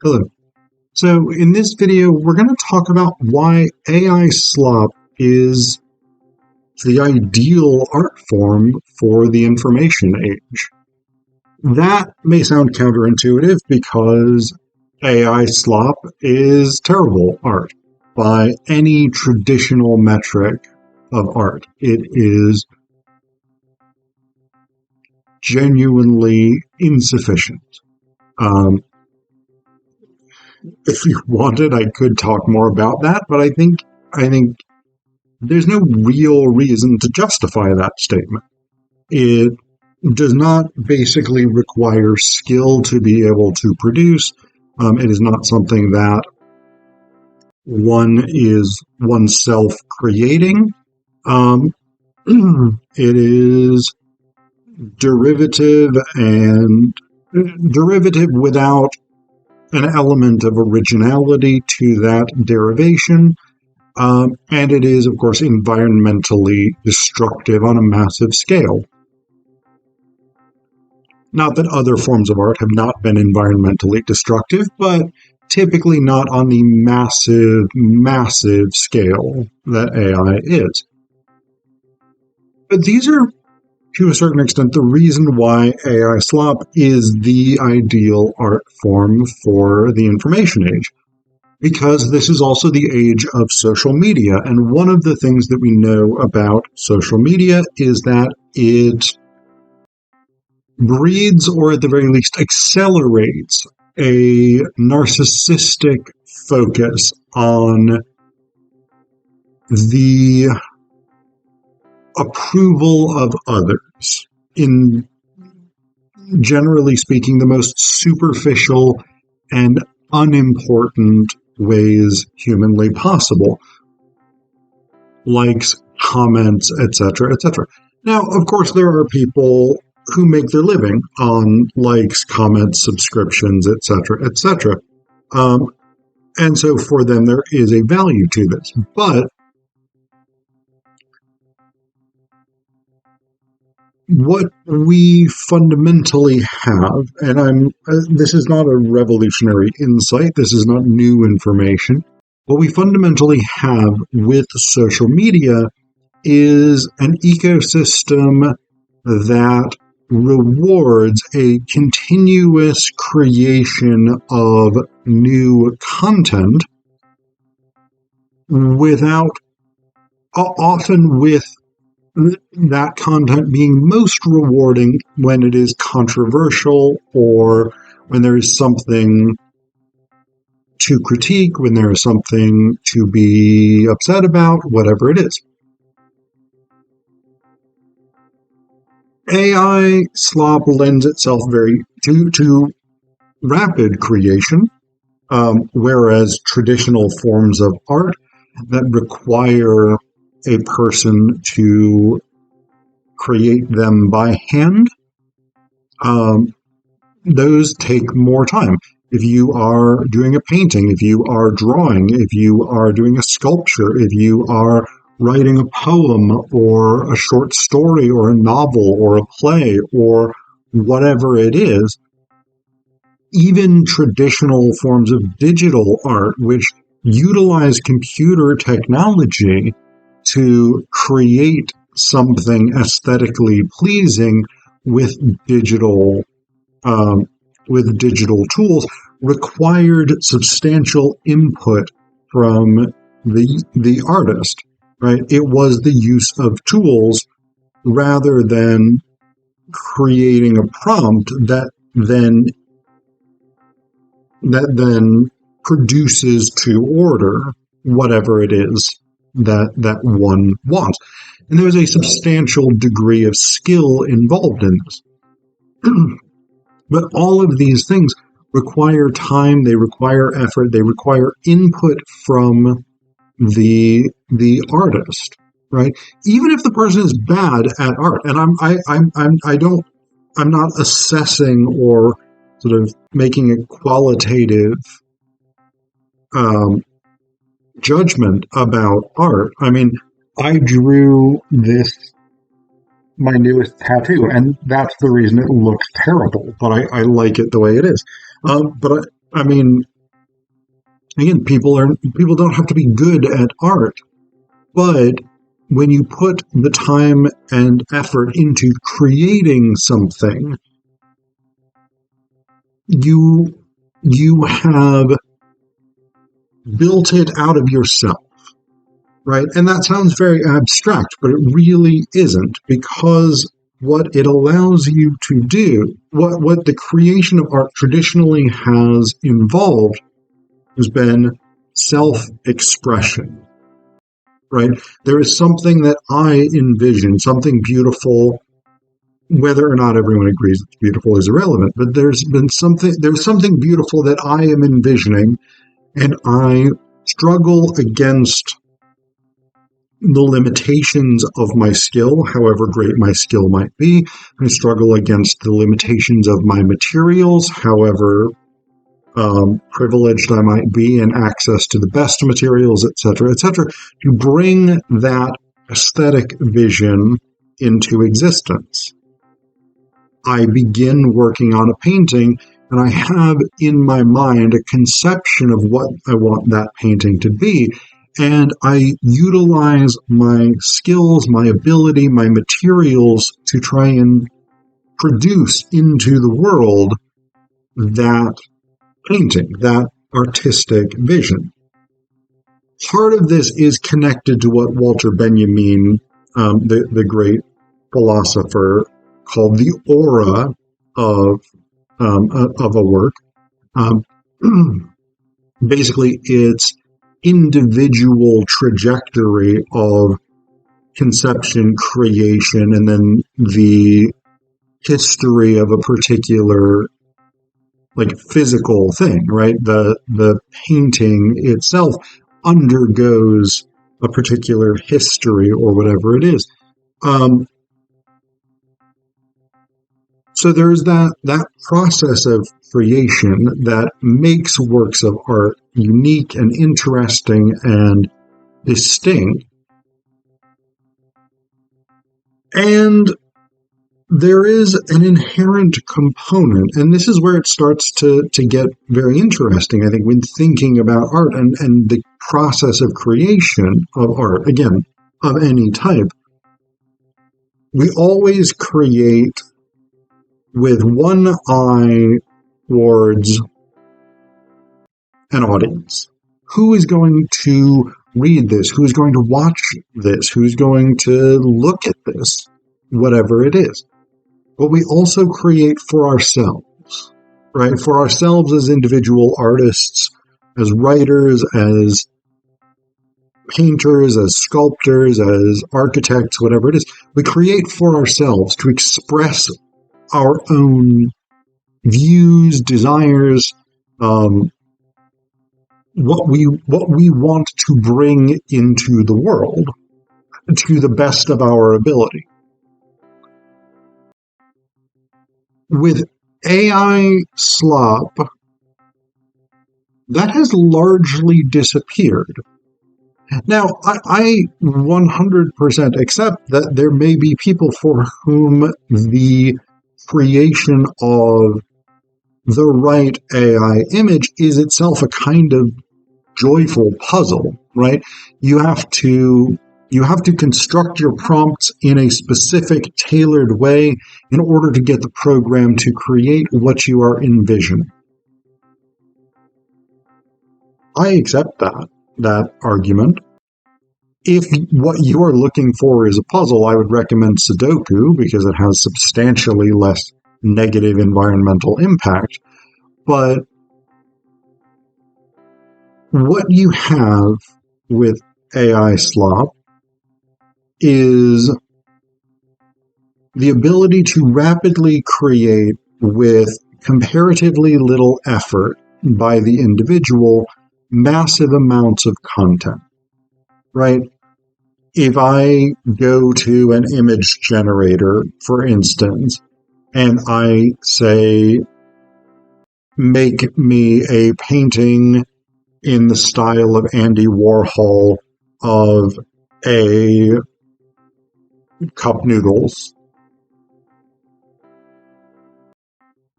Phillip. So in this video, we're going to talk about why AI slop is the ideal art form for the information age. That may sound counterintuitive because AI slop is terrible art by any traditional metric of art. It is genuinely insufficient. If you wanted, I could talk more about that, but I think there's no real reason to justify that statement. It does not basically require skill to be able to produce. It is not something that one is oneself creating. It is derivative without an element of originality to that derivation. And it is, of course, environmentally destructive on a massive scale. Not that other forms of art have not been environmentally destructive, but typically not on the massive scale that AI is. But these are, to a certain extent, the reason why AI slop is the ideal art form for the information age. Because this is also the age of social media. And one of the things that we know about social media is that it breeds, or at the very least accelerates, a narcissistic focus on the approval of others in, generally speaking, the most superficial and unimportant ways humanly possible. Likes, comments, etc., etc. Now, of course, there are people who make their living on likes, comments, subscriptions, etc., etc. And so for them, there is a value to this. But what we fundamentally have, and this is not a revolutionary insight, this is not new information. What we fundamentally have with social media is an ecosystem that rewards a continuous creation of new content often with that content being most rewarding when it is controversial, or when there is something to critique, when there is something to be upset about, whatever it is. AI slop lends itself very to rapid creation, whereas traditional forms of art that require a person to create them by hand, those take more time. If you are doing a painting, if you are drawing, if you are doing a sculpture, if you are writing a poem or a short story or a novel or a play or whatever it is, even traditional forms of digital art, which utilize computer technology to create something aesthetically pleasing with digital tools, required substantial input from the artist. Right? It was the use of tools rather than creating a prompt that then produces to order whatever it is that one wants. And there was a substantial degree of skill involved in this. But all of these things require time, they require effort, they require input from the artist, right? Even if the person is bad at art, and I'm not assessing or sort of making a qualitative judgment about art. I mean, I drew this my newest tattoo, and that's the reason it looks terrible. But I like it the way it is. But I mean, again, people don't have to be good at art, but when you put the time and effort into creating something, you have built it out of yourself, right? And that sounds very abstract, but it really isn't, because what it allows you to do, what the creation of art traditionally has involved, has been self-expression, right? There is something that I envision, something beautiful. Whether or not everyone agrees it's beautiful is irrelevant, but there's something beautiful that I am envisioning, and I struggle against the limitations of my skill, however great my skill might be. I struggle against the limitations of my materials, however privileged I might be in access to the best materials, etc., to bring that aesthetic vision into existence. I begin working on a painting, and I have in my mind a conception of what I want that painting to be, and I utilize my skills, my ability, my materials to try and produce into the world that painting, that artistic vision. Part of this is connected to what Walter Benjamin, the great philosopher, called the aura of a work. Basically, it's individual trajectory of conception, creation, and then the history of a particular physical thing, right? The painting itself undergoes a particular history or whatever it is. So there's that process of creation that makes works of art unique and interesting and distinct. And there is an inherent component, and this is where it starts to get very interesting, I think, when thinking about art and the process of creation of art, again, of any type. We always create with one eye towards an audience. Who is going to read this? Who is going to watch this? Who's going to look at this? Whatever it is. But we also create for ourselves, right? For ourselves as individual artists, as writers, as painters, as sculptors, as architects, whatever it is. We create for ourselves to express our own views, desires, what we want to bring into the world to the best of our ability. With AI Slop, that has largely disappeared. Now, I 100% accept that there may be people for whom the creation of the right AI image is itself a kind of joyful puzzle, right? You have to construct your prompts in a specific, tailored way in order to get the program to create what you are envisioning. I accept that argument. If what you are looking for is a puzzle, I would recommend Sudoku because it has substantially less negative environmental impact. But what you have with AI Slop is the ability to rapidly create with comparatively little effort by the individual massive amounts of content, right? If I go to an image generator, for instance, and I say, make me a painting in the style of Andy Warhol of a cup noodles,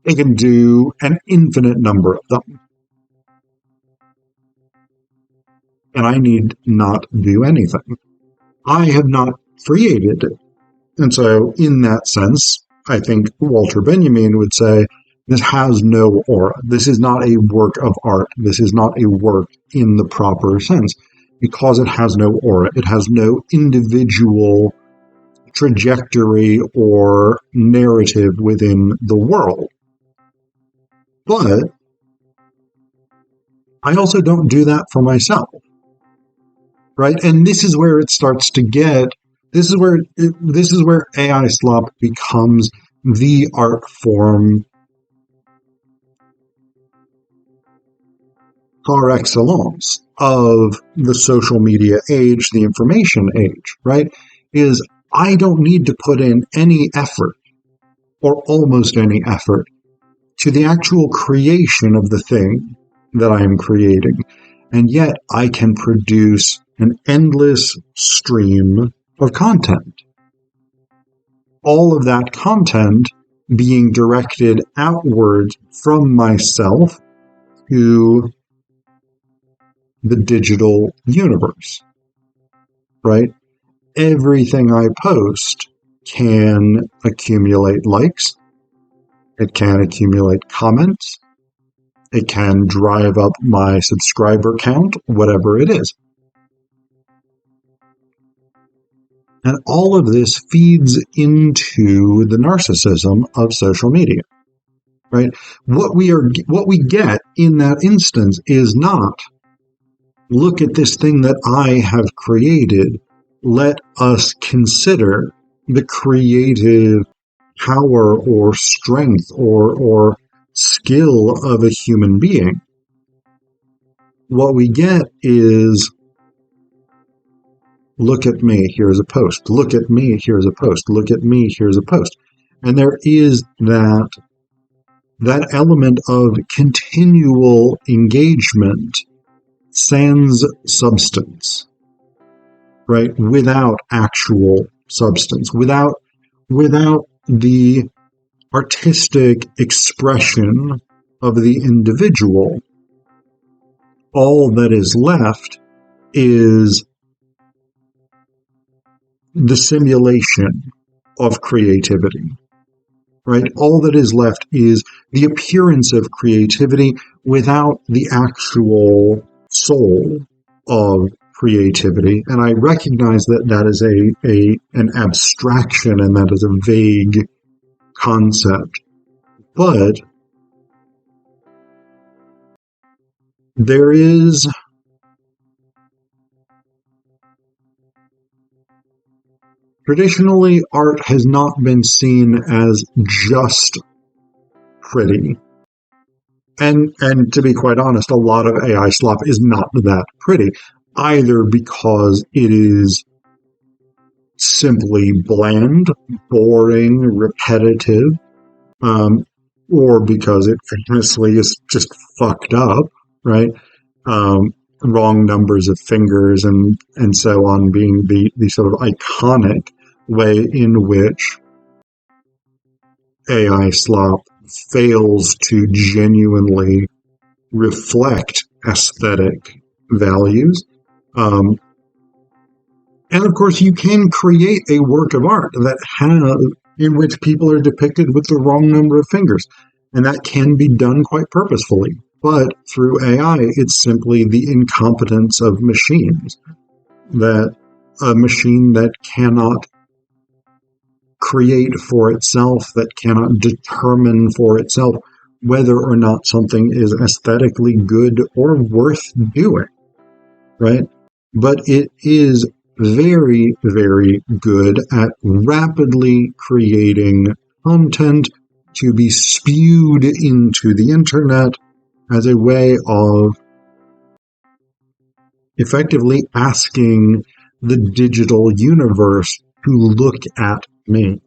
It can do an infinite number of them. And I need not do anything. I have not created it. And so, in that sense, I think Walter Benjamin would say, this has no aura. This is not a work of art. This is not a work in the proper sense, because it has no aura. It has no individual trajectory or narrative within the world. But I also don't do that for myself, right? And this is where it starts to get. This is where AI slop becomes the art form par excellence of the social media age, the information age, right? Is I don't need to put in any effort, or almost any effort, to the actual creation of the thing that I am creating. And yet I can produce an endless stream of content. All of that content being directed outwards from myself to the digital universe, right? Everything I post can accumulate likes. It can accumulate comments. It can drive up my subscriber count, whatever it is. And all of this feeds into the narcissism of social media, right? What we get in that instance is not, look at this thing that I have created. Let us consider the creative power or strength or skill of a human being. What we get is, look at me, here's a post. Look at me, here's a post. Look at me, here's a post. And there is that element of continual engagement sans substance, right? Without actual substance, without the artistic expression of the individual. All that is left is the simulation of creativity, right? All that is left is the appearance of creativity without the actual soul of creativity. And I recognize that that is an abstraction and that is a vague concept. But there is traditionally, art has not been seen as just pretty. And to be quite honest, a lot of AI slop is not that pretty, either because it is simply bland, boring, repetitive, or because it famously is just fucked up, right? Wrong numbers of fingers and so on being the sort of iconic way in which AI slop fails to genuinely reflect aesthetic values. And of course, you can create a work of art in which people are depicted with the wrong number of fingers. And that can be done quite purposefully. But through AI, it's simply the incompetence of machines. That a machine that cannot create for itself, that cannot determine for itself whether or not something is aesthetically good or worth doing, right? But it is very, very good at rapidly creating content to be spewed into the internet as a way of effectively asking the digital universe to look at me.